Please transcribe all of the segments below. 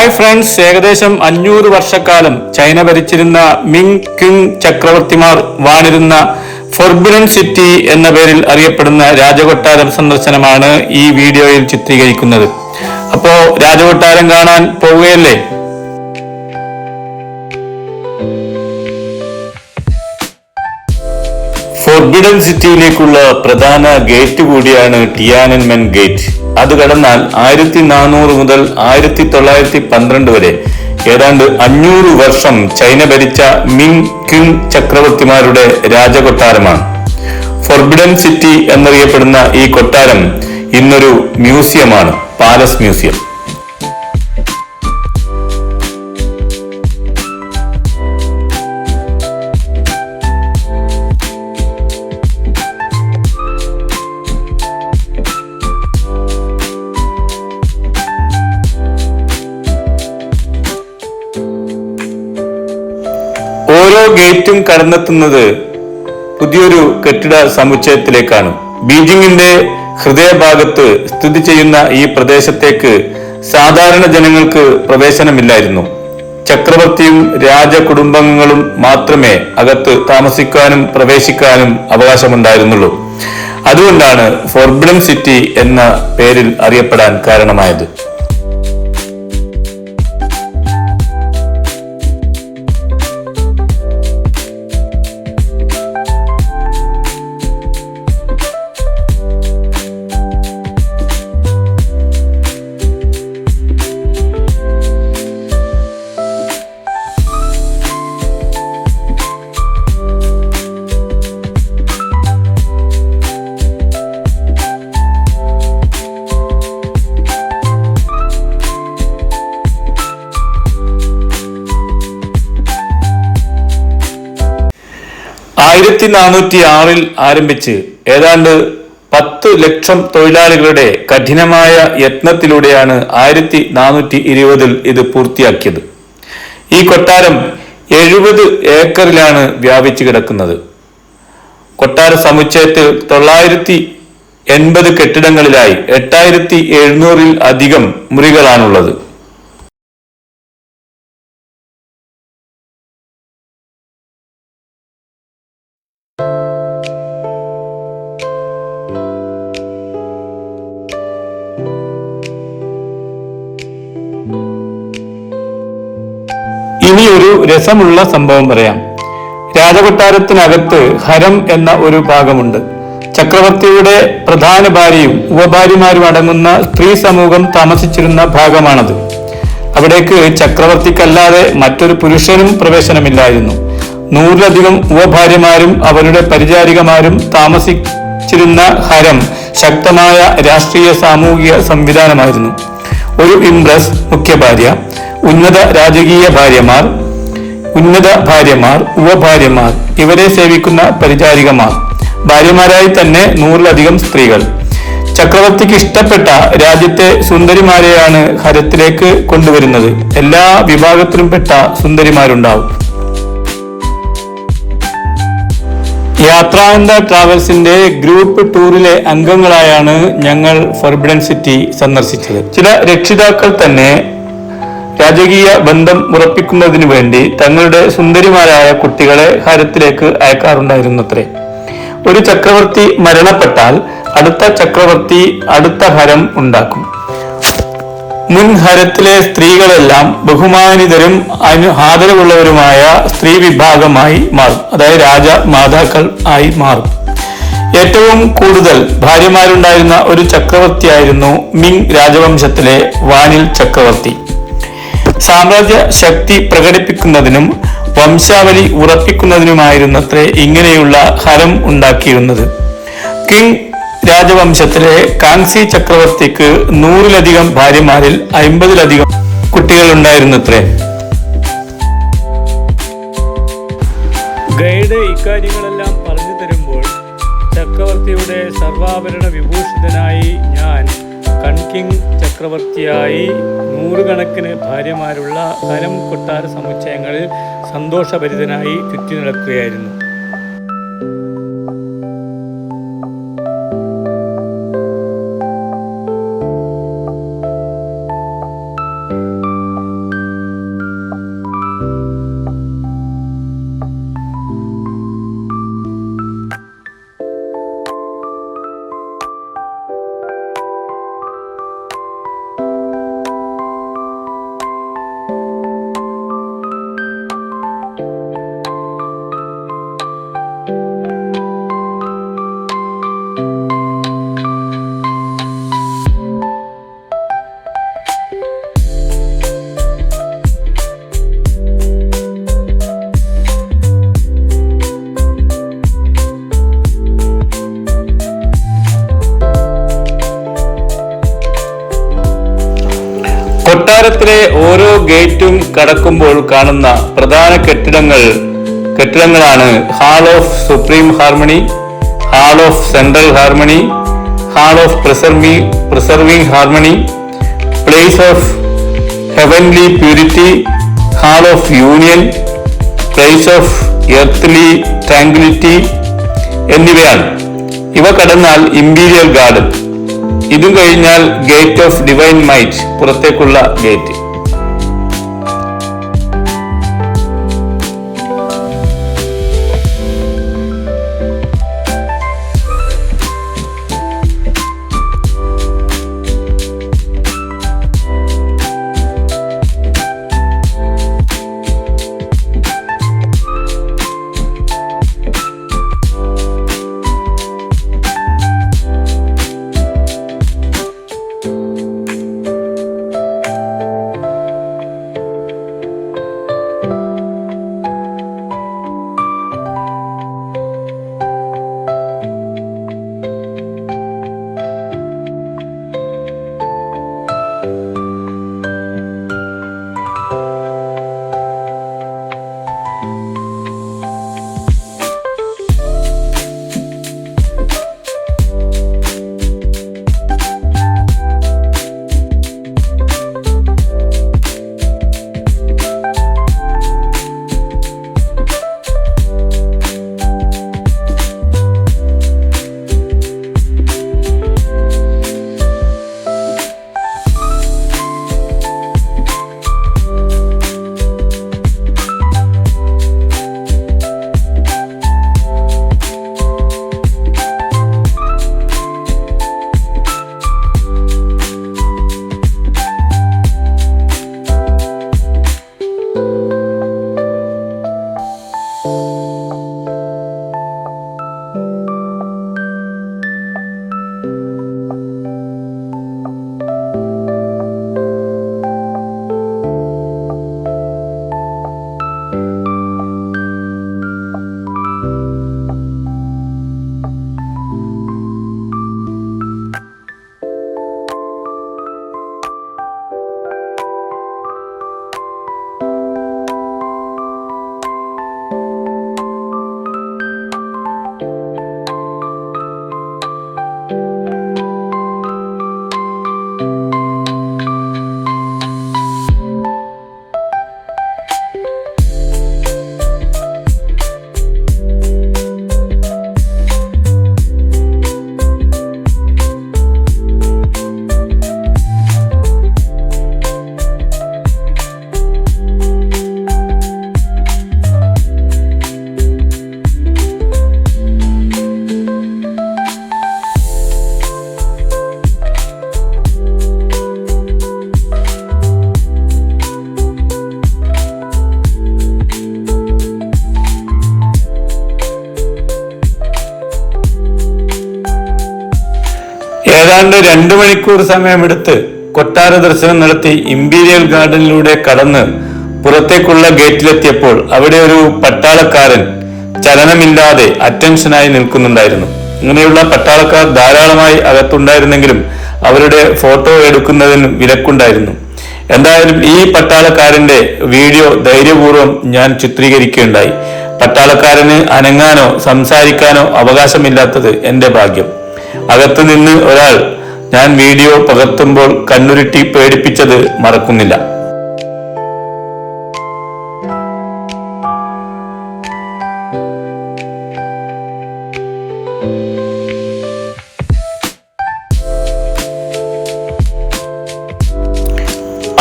Hi friends, ഏകദേശം 500 വർഷക്കാലം China ഭരിച്ചിരുന്ന മിങ് ക്വിങ് ചക്രവർത്തിമാർ വാണിരുന്ന ഫോർബിഡൻ സിറ്റി എന്ന പേരിൽ അറിയപ്പെടുന്ന രാജകൊട്ടാരം സന്ദർശനമാണ് ഈ വീഡിയോയിൽ ചിത്രീകരിക്കുന്നത്. അപ്പോ രാജകൊട്ടാരം കാണാൻ പോവുകയല്ലേ? ഫോർബിഡൻ സിറ്റിയിലേക്കുള്ള പ്രധാന ഗേറ്റ് കൂടിയാണ് ടിയാനൻമെൻ ഗേറ്റ്. അത് കടന്നാൽ 1400 മുതൽ 1912 വരെ ഏതാണ്ട് 500 വർഷം ചൈന ഭരിച്ച മിങ് ക്വിങ് ചക്രവർത്തിമാരുടെ രാജകൊട്ടാരമാണ്. ഫോർബിഡൻ സിറ്റി എന്നറിയപ്പെടുന്ന ഈ കൊട്ടാരം ഇന്നൊരു മ്യൂസിയമാണ്, പാലസ് മ്യൂസിയം. ഓരോ ഗേറ്റും കടന്നെത്തുന്നത് പുതിയൊരു കെട്ടിട സമുച്ചയത്തിലേക്കാണ്. ബീജിംഗിന്റെ ഹൃദയഭാഗത്ത് സ്ഥിതി ചെയ്യുന്ന ഈ പ്രദേശത്തേക്ക് സാധാരണ ജനങ്ങൾക്ക് പ്രവേശനമില്ലായിരുന്നു. ചക്രവർത്തിയും രാജകുടുംബാംഗങ്ങളും മാത്രമേ അകത്ത് താമസിക്കാനും പ്രവേശിക്കാനും അവകാശമുണ്ടായിരുന്നുള്ളൂ. അതുകൊണ്ടാണ് ഫോർബിഡൻ സിറ്റി എന്ന പേരിൽ അറിയപ്പെടാൻ കാരണമായത്. ആയിരത്തി 406 ആരംഭിച്ച് ഏതാണ്ട് 10 ലക്ഷം തൊഴിലാളികളുടെ കഠിനമായ യത്നത്തിലൂടെയാണ് 1420 ഇത് പൂർത്തിയാക്കിയത്. ഈ കൊട്ടാരം 70 ഏക്കറിലാണ് വ്യാപിച്ചു കിടക്കുന്നത്. കൊട്ടാര സമുച്ചയത്തിൽ 980 കെട്ടിടങ്ങളിലായി 8700 അധികം മുറികളാണുള്ളത്. ഇനി ഒരു രസമുള്ള സംഭവം പറയാം. രാജകൊട്ടാരത്തിനകത്ത് ഹരം എന്ന ഒരു ഭാഗമുണ്ട്. ചക്രവർത്തിയുടെ പ്രധാന ഭാര്യയും ഉപഭാര്യമാരും അടങ്ങുന്ന സ്ത്രീ സമൂഹം താമസിച്ചിരുന്ന ഭാഗമാണത്. അവിടേക്ക് ചക്രവർത്തിക്കല്ലാതെ മറ്റൊരു പുരുഷനും പ്രവേശനമില്ലായിരുന്നു. 100-ലധികം ഉപഭാര്യമാരും അവരുടെ പരിചാരികമാരും താമസിച്ചിരുന്ന ഹരം ശക്തമായ രാഷ്ട്രീയ സാമൂഹിക സംവിധാനമായിരുന്നു. ഒരു ഇംപ്രസ് മുഖ്യ ഭാര്യ, ഉന്നത രാജകീയ ഭാര്യമാർ, ഉന്നത ഭാര്യമാർ, ഉപഭാര്യമാർ, ഇവരെ സേവിക്കുന്ന പരിചാരികമാർ, ഭാര്യമാരായി തന്നെ 100-ലധികം സ്ത്രീകൾ. ചക്രവർത്തിക്ക് ഇഷ്ടപ്പെട്ട രാജ്യത്തെ സുന്ദരിമാരെയാണ് ഹരത്തിലേക്ക് കൊണ്ടുവരുന്നത്. എല്ലാ വിഭാഗത്തിലും പെട്ട സുന്ദരിമാരുണ്ടാവും. യാത്രാനന്ദ ട്രാവൽസിന്റെ ഗ്രൂപ്പ് ടൂറിലെ അംഗങ്ങളായാണ് ഞങ്ങൾ ഫോർബിഡൻ സിറ്റി സന്ദർശിച്ചത്. ചില രക്ഷിതാക്കൾ തന്നെ രാജകീയ ബന്ധം ഉറപ്പിക്കുന്നതിനു വേണ്ടി തങ്ങളുടെ സുന്ദരിമാരായ കുട്ടികളെ ഹരത്തിലേക്ക് അയക്കാറുണ്ടായിരുന്നത്രേ. ഒരു ചക്രവർത്തി മരണപ്പെട്ടാൽ അടുത്ത ചക്രവർത്തി അടുത്ത ഹരം ഉണ്ടാക്കും. മുൻ ഹരത്തിലെ സ്ത്രീകളെല്ലാം ബഹുമാനിതരും ആദരവുള്ളവരുമായ സ്ത്രീ വിഭാഗമായി മാറും. അതായത് രാജമാതാക്കൾ ആയി മാറും. ഏറ്റവും കൂടുതൽ ഭാര്യമാരുണ്ടായിരുന്ന ഒരു ചക്രവർത്തിയായിരുന്നു മിങ് രാജവംശത്തിലെ വാനിൽ ചക്രവർത്തി. സാമ്രാജ്യ ശക്തി പ്രകടിപ്പിക്കുന്നതിനും വംശാവലി ഉറപ്പിക്കുന്നതിനുമായിരുന്നത്രേ ഇങ്ങനെയുള്ള ഹരം ഉണ്ടാക്കിയിരുന്നത്. കിങ് രാജവംശത്തിലെ കാങ്സി ചക്രവർത്തിക്ക് 100-ലധികം ഭാര്യമാരിൽ 50-ലധികം കുട്ടികൾ ഉണ്ടായിരുന്നത്രേ. ഗൈഡ് ഇക്കാര്യങ്ങളെല്ലാം പറഞ്ഞു തരുമ്പോൾ ചക്രവർത്തിയുടെ സർവാഭരണ വിഭൂഷിതനായി ഞാൻ കൺകിങ് ചക്രവർത്തിയായി 100 കണക്കിന് ഭാര്യമാരുള്ള ഹരം കൊട്ടാര സമുച്ചയങ്ങളിൽ സന്തോഷഭരിതനായി ചുറ്റി നടക്കുകയായിരുന്നു. കൊട്ടാരത്തിലെ ഓരോ ഗേറ്റും കടക്കുമ്പോൾ കാണുന്ന പ്രധാന കെട്ടിടങ്ങളാണ് Hall of Supreme Harmony, Hall of Central Harmony, Hall of Preserving Harmony, Place of Heavenly Purity, Hall of Union, Place of Earthly Tranquility എന്നിവയാണ്. ഇവ കടന്നാൽ ഇമ്പീരിയൽ ഗാർഡൻ, ഇതും കഴിഞ്ഞാൽ ഗേറ്റ് ഓഫ് ഡിവൈൻ മൈറ്റ്, പുറത്തേക്കുള്ള ഗേറ്റ്. ഏതാണ്ട് 2 മണിക്കൂർ സമയമെടുത്ത് കൊട്ടാര ദർശനം നടത്തി ഇമ്പീരിയൽ ഗാർഡനിലൂടെ കടന്ന് പുറത്തേക്കുള്ള ഗേറ്റിലെത്തിയപ്പോൾ അവിടെ ഒരു പട്ടാളക്കാരൻ ചലനമില്ലാതെ അറ്റൻഷനായി നിൽക്കുന്നുണ്ടായിരുന്നു. ഇങ്ങനെയുള്ള പട്ടാളക്കാർ ധാരാളമായി അകത്തുണ്ടായിരുന്നെങ്കിലും അവരുടെ ഫോട്ടോ എടുക്കുന്നതിന് വിലക്കുണ്ടായിരുന്നു. എന്തായാലും ഈ പട്ടാളക്കാരന്റെ വീഡിയോ ധൈര്യപൂർവ്വം ഞാൻ ചിത്രീകരിക്കുകയുണ്ടായി. പട്ടാളക്കാരന് അനങ്ങാനോ സംസാരിക്കാനോ അവകാശമില്ലാത്തത് എന്റെ ഭാഗ്യം. അകത്തുനിന്ന് ഒരാൾ ഞാൻ വീഡിയോ പകർത്തുമ്പോൾ കണ്ണുരുട്ടി പേടിപ്പിച്ചത് മറക്കുന്നില്ല.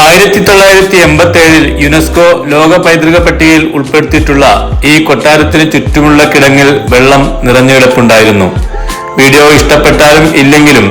ആയിരത്തി 1987 യുനെസ്കോ ലോക പൈതൃക പട്ടികയിൽ ഉൾപ്പെടുത്തിയിട്ടുള്ള ഈ കൊട്ടാരത്തിന് ചുറ്റുമുള്ള കിടങ്ങിൽ വെള്ളം നിറഞ്ഞു കിടപ്പുണ്ടായിരുന്നു. വീഡിയോ ഇഷ്ടപ്പെട്ടാലും ഇല്ലെങ്കിലും